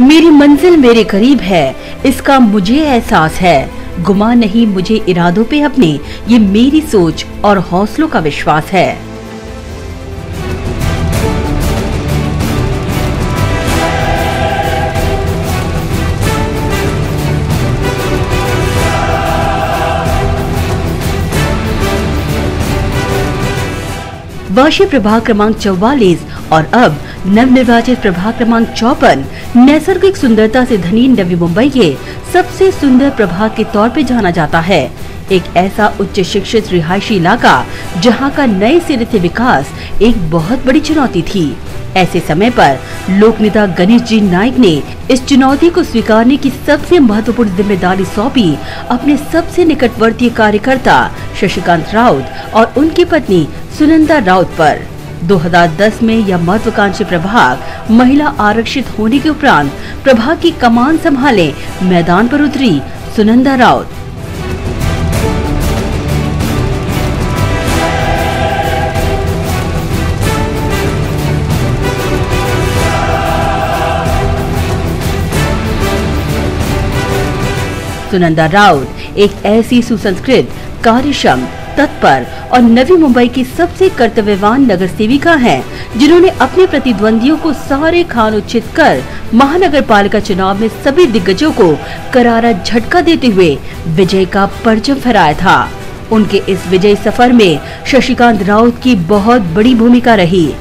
मेरी मंजिल मेरे करीब है, इसका मुझे एहसास है। गुमान नहीं मुझे इरादों पे अपने, ये मेरी सोच और हौसलों का विश्वास है। वाशी प्रभाग क्रमांक 44 और अब नवनिर्वाचित प्रभाग क्रमांक 54 नैसर्गिक सुंदरता से धनी नवी मुंबई के सबसे सुंदर प्रभाग के तौर पे जाना जाता है। एक ऐसा उच्च शिक्षित रिहायशी इलाका जहां का नए सिरे से विकास एक बहुत बड़ी चुनौती थी। ऐसे समय पर लोकनेता गणेश जी नाइक ने इस चुनौती को स्वीकारने की सबसे महत्वपूर्ण जिम्मेदारी सौंपी अपने सबसे निकटवर्तीय कार्यकर्ता शशिकांत राउत और उनकी पत्नी सुनंदा राउत पर। 2010 में यह महत्वाकांक्षी प्रभाग महिला आरक्षित होने के उपरांत प्रभाग की कमान संभाले मैदान पर उतरी सुनंदा राउत। सुनंदा राउत एक ऐसी सुसंस्कृत, कार्यक्षम, तत्पर और नवी मुंबई की सबसे कर्तव्यवान नगर सेविका हैं, जिन्होंने अपने प्रतिद्वंदियों को सारे खानोच्छित कर महानगर पालिका चुनाव में सभी दिग्गजों को करारा झटका देते हुए विजय का परचम फहराया था। उनके इस विजयी सफर में शशिकांत राउत की बहुत बड़ी भूमिका रही।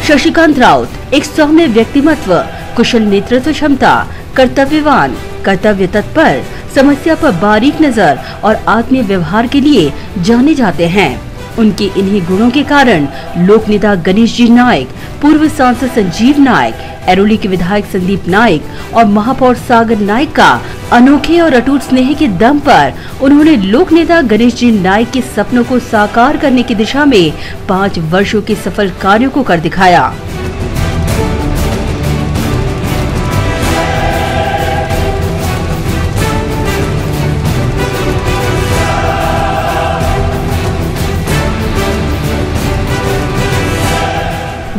शशिकांत राउत एक सौम्य व्यक्तिमत्व, कुशल नेतृत्व क्षमता, कर्तव्यवान, कर्तव्य तत्पर, समस्या पर बारीक नजर और आत्मीय व्यवहार के लिए जाने जाते हैं। उनके इन्हीं गुणों के कारण लोकनेता गणेश जी नाइक, पूर्व सांसद संजीव नाइक, एरोली के विधायक संदीप नाइक और महापौर सागर नाइक का अनोखे और अटूट स्नेह के दम पर उन्होंने लोकनेता गणेश जी नाइक के सपनों को साकार करने की दिशा में 5 वर्षों के सफल कार्यों को कर दिखाया।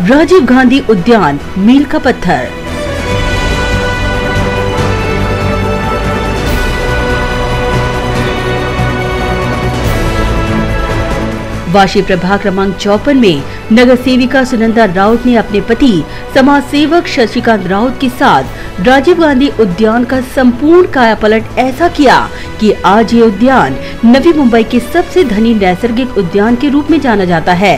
राजीव गांधी उद्यान मील का पत्थर। वाशी प्रभाग क्रमांक 54 में नगर सेविका सुनंदा राउत ने अपने पति समाज सेवक शशिकांत राउत के साथ राजीव गांधी उद्यान का संपूर्ण कायापलट ऐसा किया कि आज ये उद्यान नवी मुंबई के सबसे धनी नैसर्गिक उद्यान के रूप में जाना जाता है।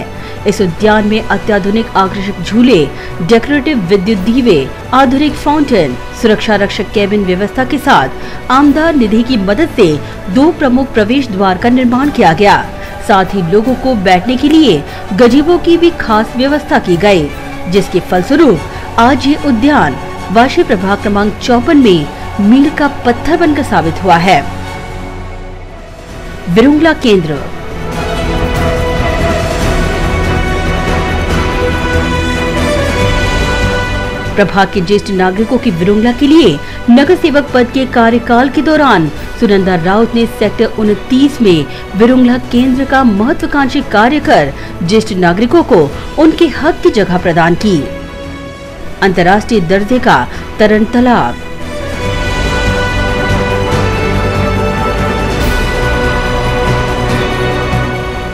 इस उद्यान में अत्याधुनिक आकर्षक झूले, डेकोरेटिव विद्युत दीवे, आधुनिक फाउंटेन, सुरक्षा रक्षक केबिन व्यवस्था के साथ आमदार निधि की मदद से 2 प्रमुख प्रवेश द्वार का निर्माण किया गया। साथ ही लोगों को बैठने के लिए गजीबो की भी खास व्यवस्था की गई, जिसके फलस्वरूप आज ये उद्यान वाशी प्रभाग क्रमांक 54 में मील का पत्थर बनकर साबित हुआ है। विरुंगला केंद्र। प्रभाग के ज्येष्ठ नागरिकों की विरुंगला के लिए नगर सेवक पद के कार्यकाल के दौरान सुनंदा राउत ने सेक्टर 29 में विरुंगला केंद्र का महत्वाकांक्षी कार्य कर ज्येष्ठ नागरिकों को उनके हक की जगह प्रदान की। अंतर्राष्ट्रीय दर्जे का तरण तालाब।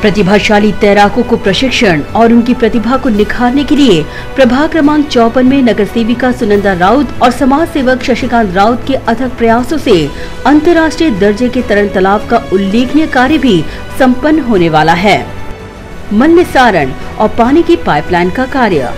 प्रतिभाशाली तैराकों को प्रशिक्षण और उनकी प्रतिभा को निखारने के लिए प्रभाग क्रमांक 54 में नगर सेविका सुनंदा राउत और समाज सेवक शशिकांत राउत के अथक प्रयासों से अंतर्राष्ट्रीय दर्जे के तरण तालाब का उल्लेखनीय कार्य भी संपन्न होने वाला है। मल निस्सारण और पानी की पाइपलाइन का कार्य।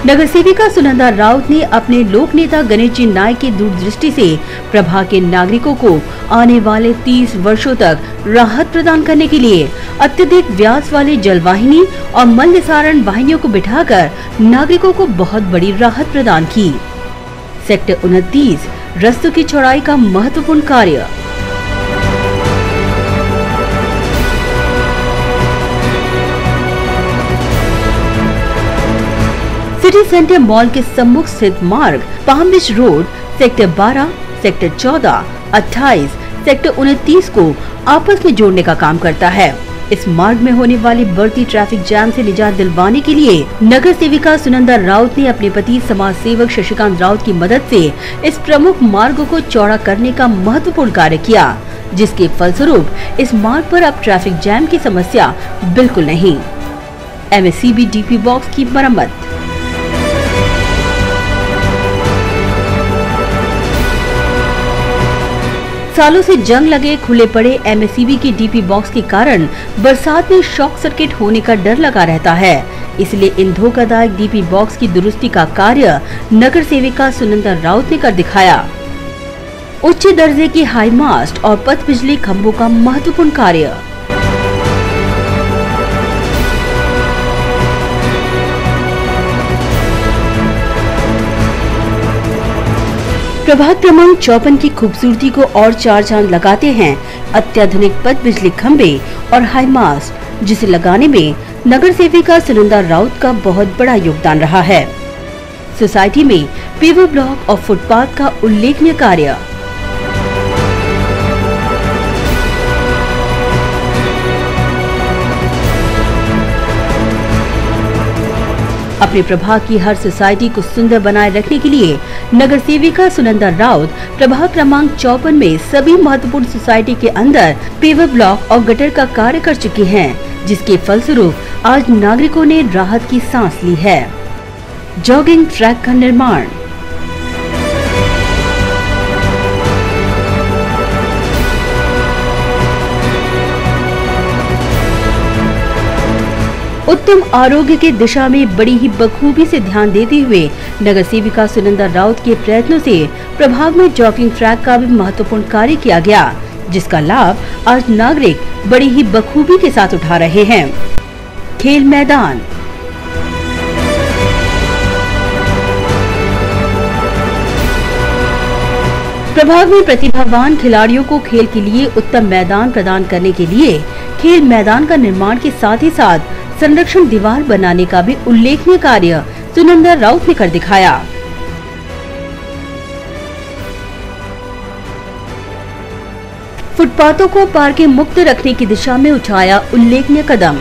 नगर सेविका सुनंदा राउत ने अपने लोकनेता गणेश जी नाइक की दूरदृष्टि से प्रभाग के नागरिकों को आने वाले 30 वर्षों तक राहत प्रदान करने के लिए अत्यधिक व्यास वाली जलवाहिनी और मल निस्सारण वाहिनियों को बिठाकर नागरिकों को बहुत बड़ी राहत प्रदान की। सेक्टर 29 रस्तों की चौड़ाई का महत्वपूर्ण कार्य। सिटी सेंटर मॉल के सम्मुख स्थित मार्ग पाम बीच रोड सेक्टर 12, सेक्टर 14, 28, सेक्टर 29 को आपस में जोड़ने का काम करता है। इस मार्ग में होने वाली बढ़ती ट्रैफिक जाम से निजात दिलवाने के लिए नगर सेविका सुनंदा राउत ने अपने पति समाज सेवक शशिकांत राउत की मदद से इस प्रमुख मार्ग को चौड़ा करने का महत्वपूर्ण कार्य किया, जिसके फलस्वरूप इस मार्ग पर अब ट्रैफिक जैम की समस्या बिल्कुल नहीं। एमएससीबी डीपी बॉक्स की मरम्मत। सालों से जंग लगे खुले पड़े एमएससीबी के डीपी बॉक्स के कारण बरसात में शॉर्ट सर्किट होने का डर लगा रहता है। इसलिए इन धोखादायक डीपी बॉक्स की दुरुस्ती का कार्य नगर सेविका सुनंदा राउत ने कर दिखाया। उच्च दर्जे की हाई मास्ट और पथ बिजली खंभों का महत्वपूर्ण कार्य। प्रभाग क्रमांक 54 की खूबसूरती को और चार चांद लगाते हैं अत्याधुनिक पथ बिजली खंभे और हाई मास्ट, जिसे लगाने में नगर सेविका सुनंदा राउत का बहुत बड़ा योगदान रहा है। सोसाइटी में पेवर ब्लॉक और फुटपाथ का उल्लेखनीय कार्य। अपने प्रभाग की हर सोसाइटी को सुंदर बनाए रखने के लिए नगर सेविका सुनंदा राउत प्रभाग क्रमांक 54 में सभी महत्वपूर्ण सोसाइटी के अंदर पेवर ब्लॉक और गटर का कार्य कर चुकी हैं, जिसके फलस्वरूप आज नागरिकों ने राहत की सांस ली है। जॉगिंग ट्रैक का निर्माण। उत्तम आरोग्य के दिशा में बड़ी ही बखूबी से ध्यान देते हुए नगर सेविका सुनंदा राउत के प्रयत्नों से प्रभाग में जॉगिंग ट्रैक का भी महत्वपूर्ण कार्य किया गया, जिसका लाभ आज नागरिक बड़ी ही बखूबी के साथ उठा रहे हैं। खेल मैदान। प्रभाग में प्रतिभावान खिलाड़ियों को खेल के लिए उत्तम मैदान प्रदान करने के लिए खेल मैदान का निर्माण के साथ ही साथ संरक्षण दीवार बनाने का भी उल्लेखनीय कार्य सुनंदा राउत ने कर दिखाया। फुटपाथों को पार्किंग मुक्त रखने की दिशा में उठाया उल्लेखनीय कदम।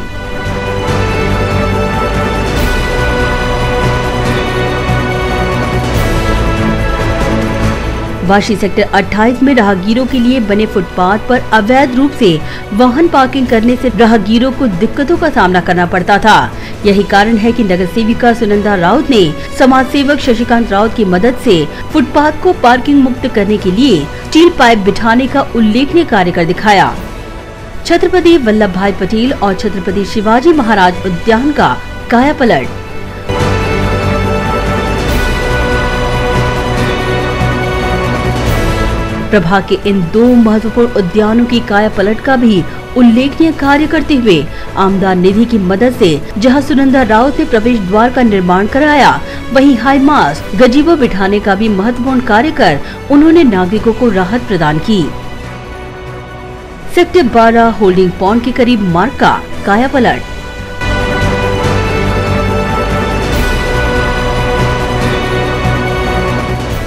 वाशी सेक्टर 28 में राहगीरों के लिए बने फुटपाथ पर अवैध रूप से वाहन पार्किंग करने से राहगीरों को दिक्कतों का सामना करना पड़ता था। यही कारण है कि नगर सेविका सुनंदा राउत ने समाज सेवक शशिकांत राउत की मदद से फुटपाथ को पार्किंग मुक्त करने के लिए स्टील पाइप बिठाने का उल्लेखनीय कार्य कर दिखाया। छत्रपति वल्लभ भाई पटेल और छत्रपति शिवाजी महाराज उद्यान का कायापलट। प्रभाग के इन दो महत्वपूर्ण उद्यानों की कायापलट का भी उल्लेखनीय कार्य करते हुए आमदार निधि की मदद से जहां सुनंदा राउत ने प्रवेश द्वार का निर्माण कराया, वहीं हाई मास्ट गजीबो बिठाने का भी महत्वपूर्ण कार्य कर उन्होंने नागरिकों को राहत प्रदान की। सेक्टर 12 होल्डिंग पॉन्ड के करीब मार्ग का कायापलट।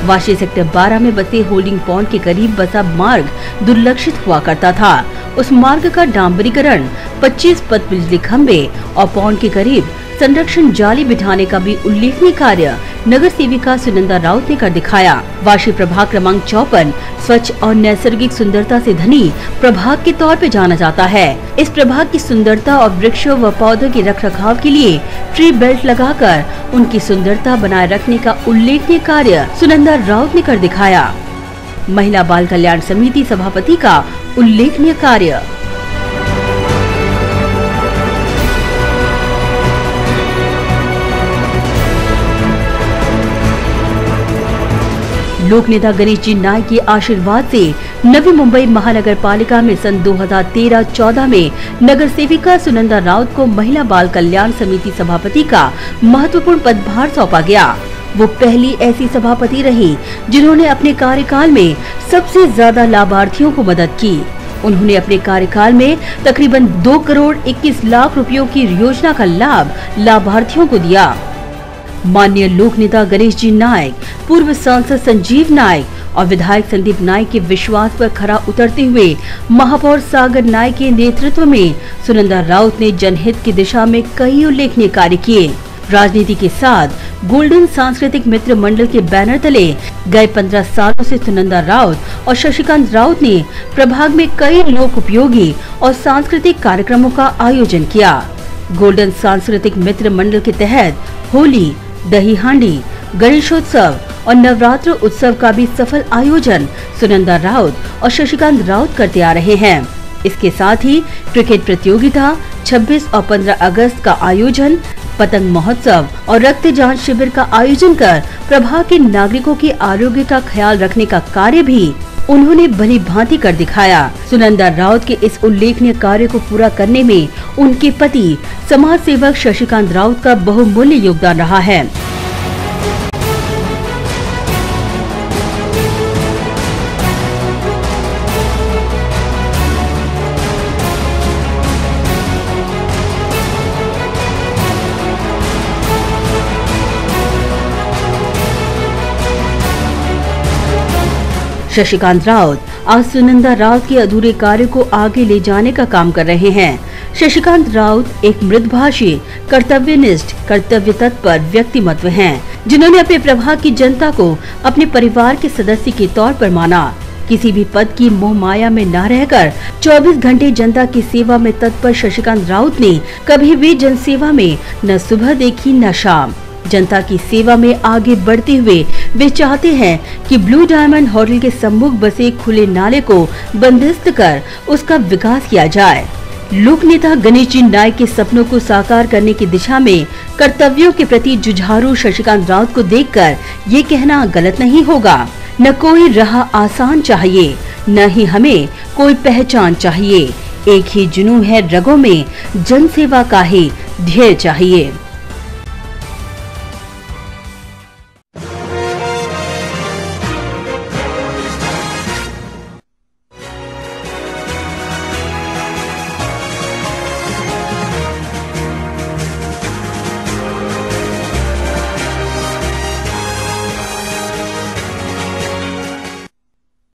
वाशी सेक्टर 12 में बसे होल्डिंग पॉन्ड के करीब बसा मार्ग दुर्लक्षित हुआ करता था। उस मार्ग का डांबरीकरण, 25 पथ बिजली खंभे और पॉन्ड के करीब संरक्षण जाली बिठाने का भी उल्लेखनीय कार्य नगर सेविका सुनंदा राउत ने कर दिखाया। वाशी प्रभाग क्रमांक 54 स्वच्छ और नैसर्गिक सुंदरता से धनी प्रभाग के तौर पे जाना जाता है। इस प्रभाग की सुंदरता और वृक्षों व पौधों के रखरखाव के लिए ट्री बेल्ट लगाकर उनकी सुंदरता बनाए रखने का उल्लेखनीय कार्य सुनंदा राउत ने कर दिखाया। महिला बाल कल्याण समिति सभापति का उल्लेखनीय कार्य। लोक नेता गणेश जी नायक के आशीर्वाद से नवी मुंबई महानगर पालिका में सन 2013-14 में नगर सेविका सुनंदा राउत को महिला बाल कल्याण समिति सभापति का महत्वपूर्ण पदभार सौंपा गया। वो पहली ऐसी सभापति रही जिन्होंने अपने कार्यकाल में सबसे ज्यादा लाभार्थियों को मदद की। उन्होंने अपने कार्यकाल में तकरीबन 2 करोड़ 21 लाख रुपयों की योजना का लाभ लाभार्थियों को दिया। माननीय लोक नेता गणेश जी नायक, पूर्व सांसद संजीव नायक और विधायक संदीप नायक के विश्वास पर खरा उतरते हुए महापौर सागर नायक के नेतृत्व में सुनंदा राउत ने जनहित की दिशा में कई उल्लेखनीय कार्य किए। राजनीति के साथ गोल्डन सांस्कृतिक मित्र मंडल के बैनर तले गए 15 सालों से सुनंदा राउत और शशिकांत राउत ने प्रभाग में कई लोक उपयोगी और सांस्कृतिक कार्यक्रमों का आयोजन किया। गोल्डन सांस्कृतिक मित्र मंडल के तहत होली, दही हांडी, गणेशोत्सव और नवरात्र उत्सव का भी सफल आयोजन सुनंदा राउत और शशिकांत राउत करते आ रहे हैं। इसके साथ ही क्रिकेट प्रतियोगिता, 26 और 15 अगस्त का आयोजन, पतंग महोत्सव और रक्तदान शिविर का आयोजन कर प्रभाग के नागरिकों के आरोग्य का ख्याल रखने का कार्य भी उन्होंने भली भांति कर दिखाया। सुनंदा राउत के इस उल्लेखनीय कार्य को पूरा करने में उनके पति समाज सेवक शशिकांत राउत का बहुमूल्य योगदान रहा है। शशिकांत राउत आज सुनंदा राउत के अधूरे कार्य को आगे ले जाने का काम कर रहे हैं। शशिकांत राउत एक मृदभाषी, कर्तव्यनिष्ठ, कर्तव्य तत्पर व्यक्तिमत्व हैं, जिन्होंने अपने प्रभाग की जनता को अपने परिवार के सदस्य के तौर पर माना। किसी भी पद की मोह माया में न रहकर 24 घंटे जनता की सेवा में तत्पर शशिकांत राउत ने कभी भी जनसेवा में न सुबह देखी न शाम। जनता की सेवा में आगे बढ़ते हुए वे चाहते हैं कि ब्लू डायमंड होटल के सम्मुख बसे खुले नाले को बंदिस्त कर उसका विकास किया जाए। लोक नेता गणेश जी नायक के सपनों को साकार करने की दिशा में कर्तव्यों के प्रति जुझारू शशिकांत राउत को देखकर ये कहना गलत नहीं होगा। न कोई राह आसान चाहिए, न ही हमें कोई पहचान चाहिए। एक ही जुनून है रगों में, जनसेवा का ही ध्येय चाहिए।